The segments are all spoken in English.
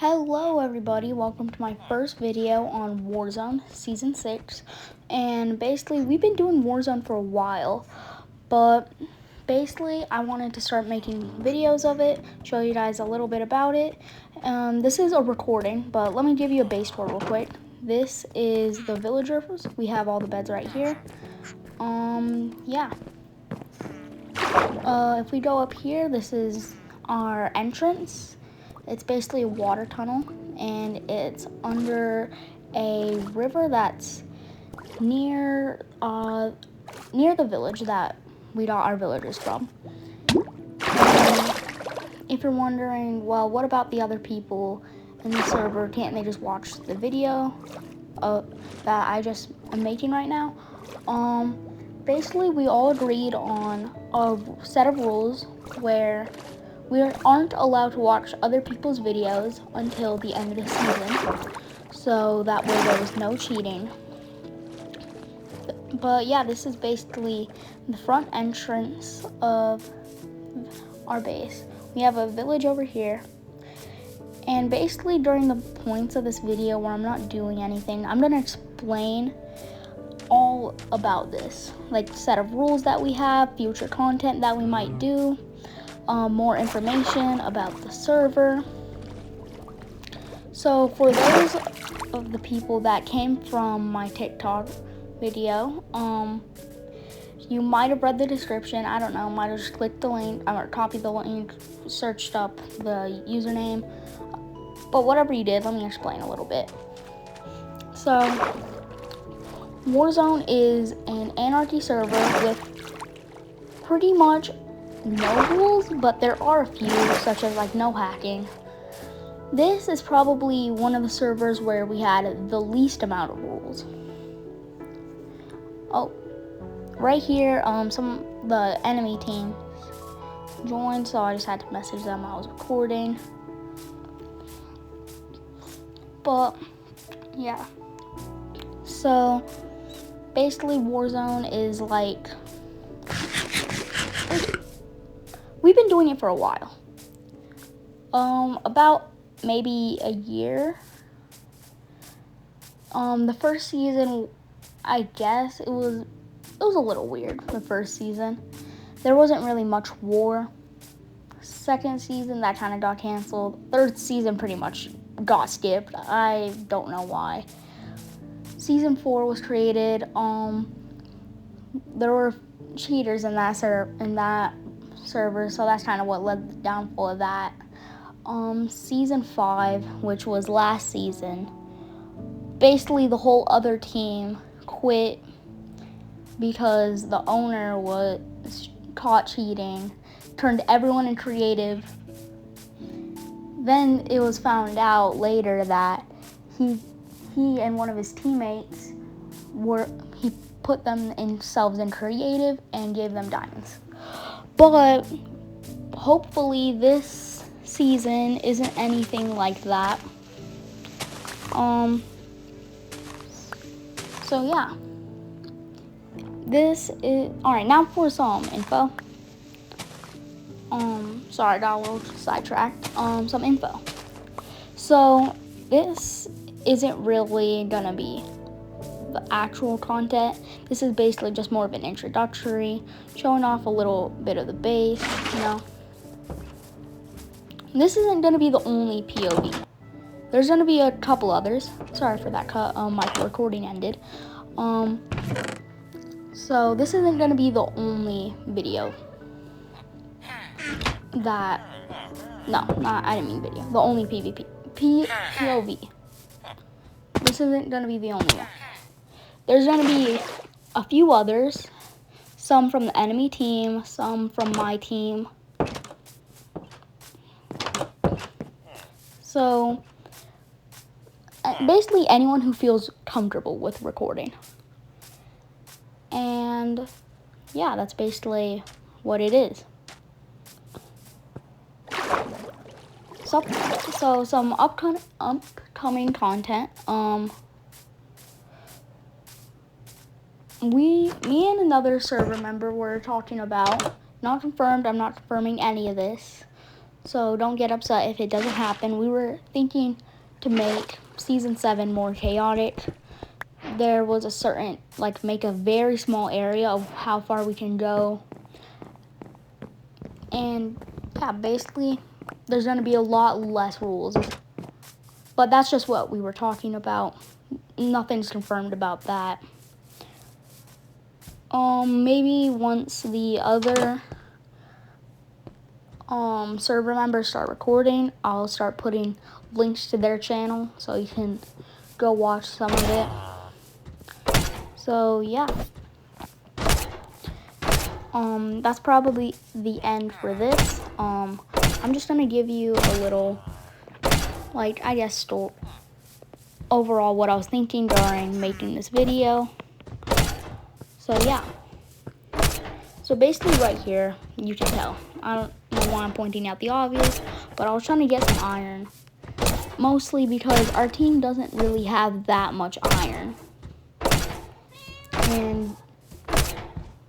Hello everybody, welcome to my first video on Warzone Season 6. And basically, we've been doing Warzone for a while, but basically I wanted to start making videos of it, show you guys a little bit about it. This is a recording, but let me give you a base tour real quick. This is the villagers. We have all the beds right here. Yeah. If we go up here, this is our entrance. It's basically a water tunnel, and it's under a river that's near the village that we got our villagers from. If you're wondering, well, what about the other people in the server? Can't they just watch the video that I just am making right now? Basically, we all agreed on a set of rules where we aren't allowed to watch other people's videos until the end of the season, so that way there was no cheating. But yeah, this is basically the front entrance of our base. We have a village over here, and basically during the points of this video where I'm not doing anything, I'm gonna explain all about this, like set of rules that we have, future content that we might do, more information about the server. So for those of the people that came from my TikTok video, you might have read the description, I don't know, might have just clicked the link, or copied the link, searched up the username, but whatever you did, let me explain a little bit. So Warzone is an anarchy server with pretty much no rules, but there are a few, such as like no hacking. This is probably one of the servers where we had the least amount of rules. Oh, right here, the enemy team joined, so I just had to message them while I was recording. But yeah, so basically Warzone is like, we've been doing it for a while. About maybe a year. The first season, I guess it was a little weird. The first season, there wasn't really much war. Second season, that kind of got canceled. Third season pretty much got skipped. I don't know why. Season 4 was created. There were cheaters in that server, so that's kind of what led to the downfall of that. Season 5, which was last season, basically the whole other team quit because the owner was caught cheating, turned everyone in creative. Then it was found out later that he and one of his teammates he put themselves in creative and gave them diamonds. But hopefully this season isn't anything like that. So yeah, this is alright. Now for some info. Sorry, I got a little sidetracked. Some info. So this isn't really gonna be the actual content. This is basically just more of an introductory, showing off a little bit of the base, you know. This isn't gonna be the only POV. There's gonna be a couple others. Sorry for that cut. My recording ended. So this isn't gonna be the only video that. No, I didn't mean video. The only POV. This isn't gonna be the only one. There's gonna be a few others. Some from the enemy team, some from my team. So basically anyone who feels comfortable with recording. And yeah, that's basically what it is. So some upcoming content. Me and another server member were talking about, not confirmed, I'm not confirming any of this, So don't get upset if it doesn't happen. We were thinking to make Season 7 more chaotic. There was a certain, like, make a very small area of how far we can go. And, yeah, basically, there's going to be a lot less rules. But that's just what we were talking about. Nothing's confirmed about that. Maybe once the other server members start recording, I'll start putting links to their channel so you can go watch some of it. So yeah, that's probably the end for this. I'm just gonna give you a little, like, I guess, overall what I was thinking during making this video. So yeah. So basically right here, you can tell. I don't know why I'm pointing out the obvious, but I was trying to get some iron. Mostly because our team doesn't really have that much iron. And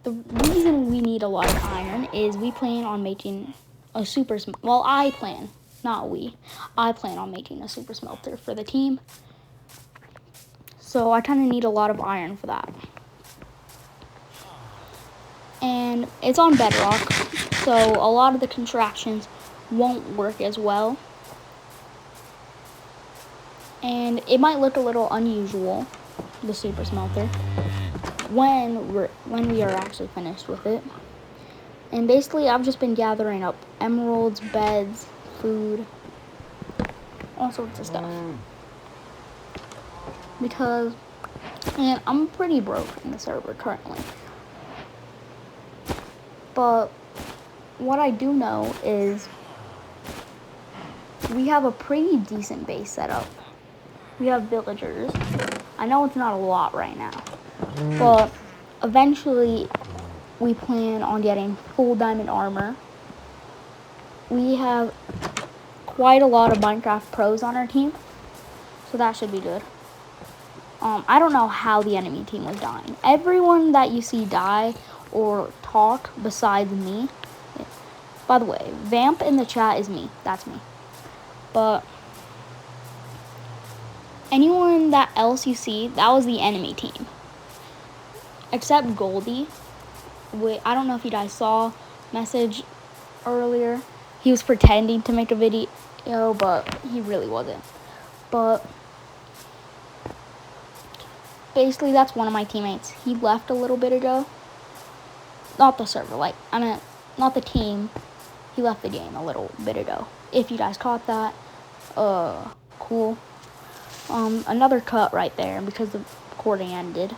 the reason we need a lot of iron is we plan on making a super well, I plan, not we. I plan on making a super smelter for the team. So I kind of need a lot of iron for that. And it's on bedrock, so a lot of the contractions won't work as well. And it might look a little unusual, the super smelter, when we are actually finished with it. And basically, I've just been gathering up emeralds, beds, food, all sorts of stuff. Because, and I'm pretty broke in the server currently. But what I do know is we have a pretty decent base set up. We have villagers. I know it's not a lot right now, but eventually we plan on getting full diamond armor. We have quite a lot of Minecraft pros on our team, so that should be good. I don't know how the enemy team was dying. Everyone that you see die or talk besides me, by the way, Vamp in the chat is me. That's me. But anyone that else you see, that was the enemy team. Except Goldie. I don't know if you guys saw message earlier. He was pretending to make a video, but he really wasn't. But basically, that's one of my teammates. He left a little bit ago. Not the server, not the team. He left the game a little bit ago. If you guys caught that, cool. Another cut right there because the recording ended.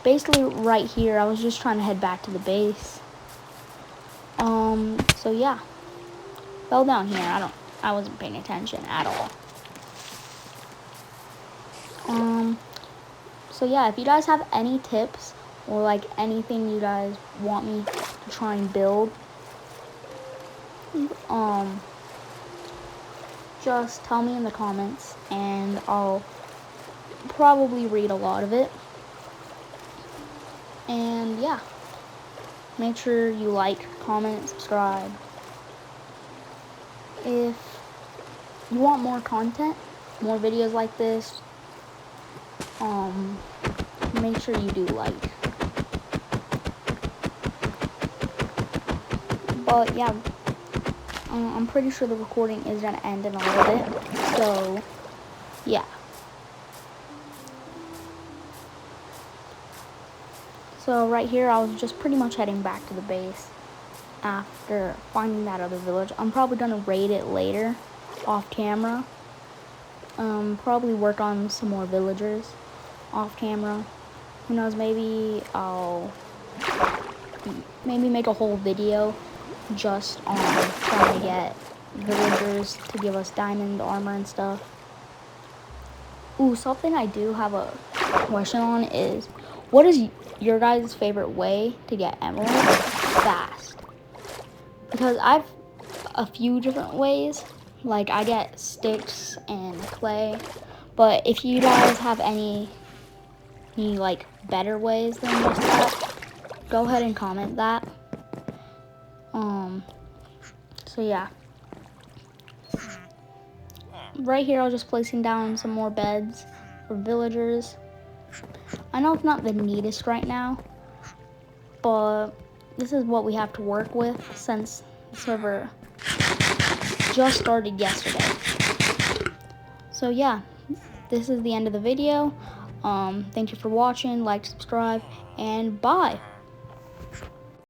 Basically right here, I was just trying to head back to the base. So yeah. Fell down here. I wasn't paying attention at all. So yeah, if you guys have any tips or like anything you guys want me to try and build, just tell me in the comments and I'll probably read a lot of it. And yeah, make sure you like, comment, subscribe. If you want more content, more videos like this, make sure you do like. But yeah, I'm pretty sure the recording is gonna end in a little bit, so yeah. So right here, I was just pretty much heading back to the base after finding that other village. I'm probably gonna raid it later, off camera. Probably work on some more villagers off camera. Who knows, maybe I'll make a whole video just on trying to get villagers to give us diamond armor and stuff. Ooh, something I do have a question on is, what is your guys' favorite way to get emeralds fast? Because I've a few different ways. Like, I get sticks and clay. But if you guys have any like better ways than just that, go ahead and comment that. So yeah. Right here, I was just placing down some more beds for villagers. I know it's not the neatest right now, but this is what we have to work with since the server just started yesterday. So yeah, this is the end of the video. Thank you for watching, like, subscribe, and bye.